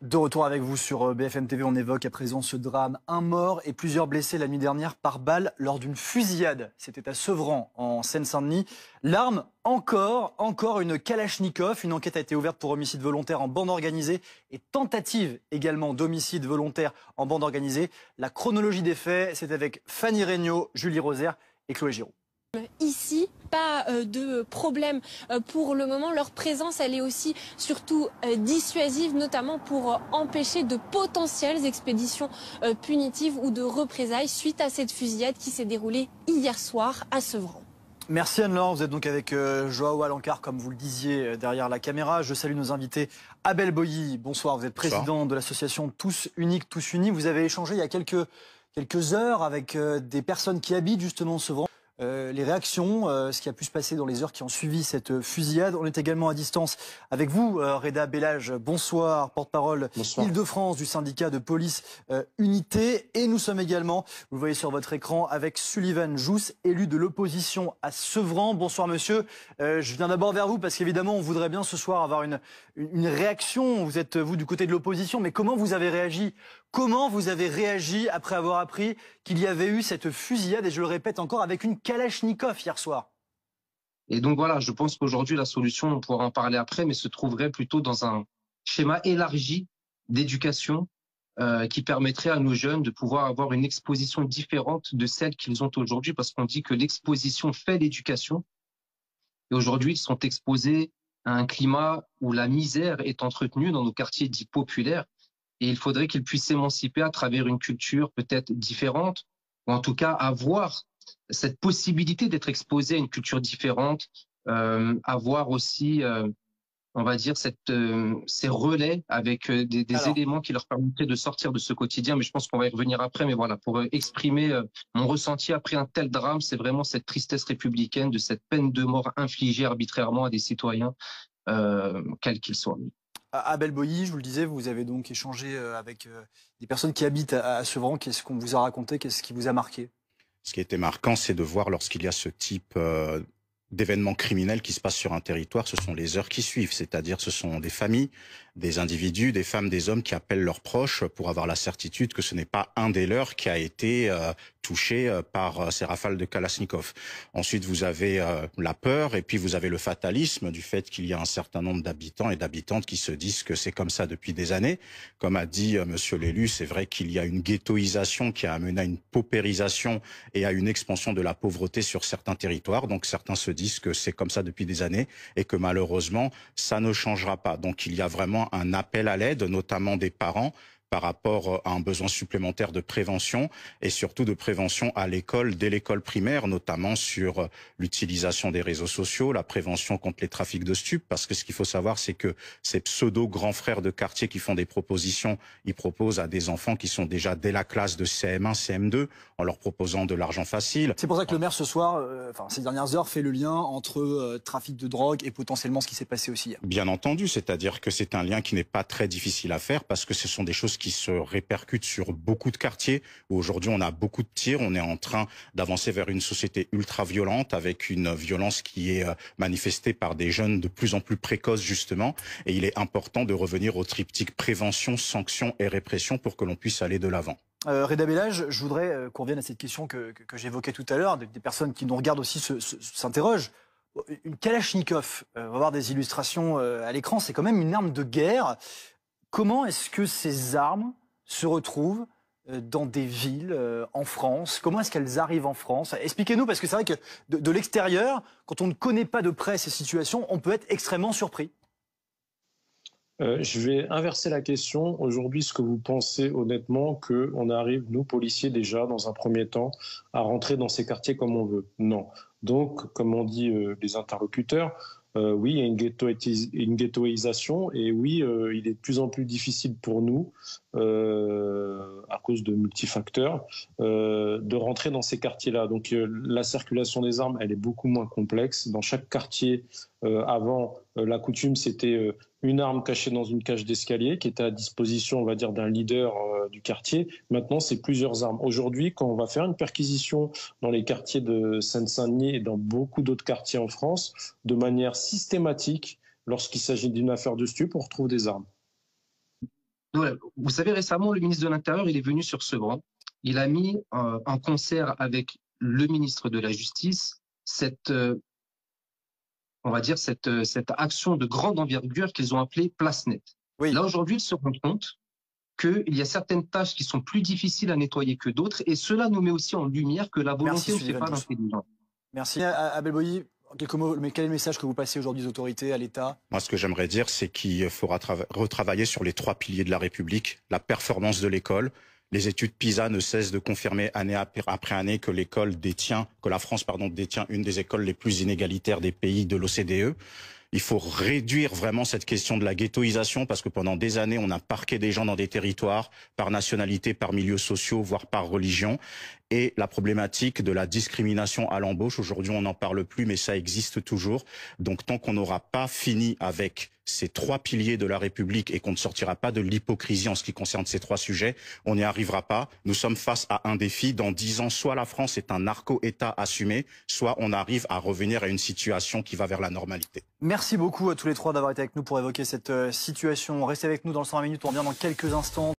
De retour avec vous sur BFM TV, on évoque à présent ce drame. Un mort et plusieurs blessés la nuit dernière par balle lors d'une fusillade. C'était à Sevran, en Seine-Saint-Denis. L'arme, encore une Kalachnikov. Une enquête a été ouverte pour homicide volontaire en bande organisée et tentative également d'homicide volontaire en bande organisée. La chronologie des faits, c'est avec Fanny Regnault, Julie Rosaire et Chloé Giraud. Ici, pas de problème pour le moment. Leur présence, elle est aussi surtout dissuasive, notamment pour empêcher de potentielles expéditions punitives ou de représailles suite à cette fusillade qui s'est déroulée hier soir à Sevran. Merci Anne-Laure, vous êtes donc avec Joao Alencar, comme vous le disiez, derrière la caméra. Je salue nos invités. Abel Boilly, bonsoir, vous êtes président de l'association Tous Uniques, Tous Unis. Vous avez échangé il y a quelques heures avec des personnes qui habitent justement Sevran. Les réactions, ce qui a pu se passer dans les heures qui ont suivi cette fusillade. On est également à distance avec vous, Reda Bellage. Bonsoir, porte-parole Île-de-France du syndicat de police Unité. Et nous sommes également, vous le voyez sur votre écran, avec Sullivan Jousse, élu de l'opposition à Sevran. Bonsoir monsieur. Je viens d'abord vers vous parce qu'évidemment on voudrait bien ce soir avoir une réaction. Vous êtes vous du côté de l'opposition, mais comment vous avez réagi ? Comment vous avez réagi après avoir appris qu'il y avait eu cette fusillade, et je le répète encore, avec une Kalachnikov hier soir? Et donc voilà, je pense qu'aujourd'hui, la solution, on pourra en parler après, mais se trouverait plutôt dans un schéma élargi d'éducation qui permettrait à nos jeunes de pouvoir avoir une exposition différente de celle qu'ils ont aujourd'hui, parce qu'on dit que l'exposition fait l'éducation. Et aujourd'hui, ils sont exposés à un climat où la misère est entretenue dans nos quartiers dits populaires. Et il faudrait qu'ils puissent s'émanciper à travers une culture peut-être différente, ou en tout cas avoir cette possibilité d'être exposé à une culture différente, avoir aussi, on va dire, ces relais avec des éléments qui leur permettraient de sortir de ce quotidien. Mais je pense qu'on va y revenir après. Mais voilà, pour exprimer mon ressenti après un tel drame, c'est vraiment cette tristesse républicaine de cette peine de mort infligée arbitrairement à des citoyens, quels qu'ils soient. Abel Boilly, je vous le disais, vous avez donc échangé avec des personnes qui habitent à Sevran. Qu'est-ce qu'on vous a raconté? Qu'est-ce qui vous a marqué? Ce qui était marquant, c'est de voir lorsqu'il y a ce type d'événements criminels qui se passent sur un territoire, ce sont les heures qui suivent. C'est-à-dire ce sont des familles, des individus, des femmes, des hommes qui appellent leurs proches pour avoir la certitude que ce n'est pas un des leurs qui a été touché par ces rafales de Kalachnikov. Ensuite, vous avez la peur et puis vous avez le fatalisme du fait qu'il y a un certain nombre d'habitants et d'habitantes qui se disent que c'est comme ça depuis des années. Comme a dit monsieur l'élu, c'est vrai qu'il y a une ghettoisation qui a amené à une paupérisation et à une expansion de la pauvreté sur certains territoires. Donc certains se disent que c'est comme ça depuis des années et que malheureusement, ça ne changera pas. Donc il y a vraiment un appel à l'aide, notamment des parents, par rapport à un besoin supplémentaire de prévention et surtout de prévention à l'école, dès l'école primaire, notamment sur l'utilisation des réseaux sociaux, la prévention contre les trafics de stupes, parce que ce qu'il faut savoir, c'est que ces pseudo-grands frères de quartier qui font des propositions, ils proposent à des enfants qui sont déjà dès la classe de CM1, CM2, en leur proposant de l'argent facile. C'est pour ça que le maire ce soir, ces dernières heures, fait le lien entre trafic de drogue et potentiellement ce qui s'est passé aussi hier. Bien entendu, c'est-à-dire que c'est un lien qui n'est pas très difficile à faire parce que ce sont des choses qui se répercutent sur beaucoup de quartiers où aujourd'hui on a beaucoup de tirs. On est en train d'avancer vers une société ultra violente avec une violence qui est manifestée par des jeunes de plus en plus précoces justement. Et il est important de revenir au triptyque prévention, sanction et répression pour que l'on puisse aller de l'avant. Reda Bellage, je voudrais qu'on revienne à cette question que j'évoquais tout à l'heure. Des personnes qui nous regardent aussi s'interrogent. Une Kalachnikov, on va voir des illustrations à l'écran, c'est quand même une arme de guerre. Comment est-ce que ces armes se retrouvent dans des villes en France? Comment est-ce qu'elles arrivent en France? Expliquez-nous, parce que c'est vrai que de l'extérieur, quand on ne connaît pas de près ces situations, on peut être extrêmement surpris. Je vais inverser la question. Aujourd'hui, est-ce que vous pensez honnêtement qu'on arrive, nous, policiers, déjà, dans un premier temps, à rentrer dans ces quartiers comme on veut? Non. Donc, comme on dit les interlocuteurs, oui, il y a une ghettoisation et oui, il est de plus en plus difficile pour nous, à cause de multifacteurs, de rentrer dans ces quartiers-là. Donc la circulation des armes, elle est beaucoup moins complexe. Dans chaque quartier, avant, la coutume, c'était une arme cachée dans une cage d'escalier qui était à disposition, on va dire, d'un leader du quartier. Maintenant, c'est plusieurs armes. Aujourd'hui, quand on va faire une perquisition dans les quartiers de Seine-Saint-Denis et dans beaucoup d'autres quartiers en France, de manière systématique, lorsqu'il s'agit d'une affaire de stup, on retrouve des armes. Voilà. Vous savez, récemment, le ministre de l'Intérieur, il est venu sur Sevran. Il a mis en concert avec le ministre de la Justice cette action de grande envergure qu'ils ont appelée Place Nette. Oui. Là, aujourd'hui, ils se rendent compte qu'il y a certaines tâches qui sont plus difficiles à nettoyer que d'autres, et cela nous met aussi en lumière que la volonté ne fait pas l'intelligence. Merci. Abel Boyi, quelques mots, mais quel est le message que vous passez aujourd'hui aux autorités, à l'État? Moi, ce que j'aimerais dire, c'est qu'il faut retravailler sur les 3 piliers de la République. La performance de l'école. Les études PISA ne cessent de confirmer année après année que la France détient une des écoles les plus inégalitaires des pays de l'OCDE. Il faut réduire vraiment cette question de la ghettoisation parce que pendant des années, on a parqué des gens dans des territoires par nationalité, par milieux sociaux, voire par religion. Et la problématique de la discrimination à l'embauche, aujourd'hui on n'en parle plus, mais ça existe toujours. Donc tant qu'on n'aura pas fini avec ces 3 piliers de la République et qu'on ne sortira pas de l'hypocrisie en ce qui concerne ces 3 sujets, on n'y arrivera pas. Nous sommes face à un défi. Dans 10 ans, soit la France est un narco-État assumé, soit on arrive à revenir à une situation qui va vers la normalité. Merci beaucoup à tous les 3 d'avoir été avec nous pour évoquer cette situation. Restez avec nous dans le 120 minutes, on revient dans quelques instants.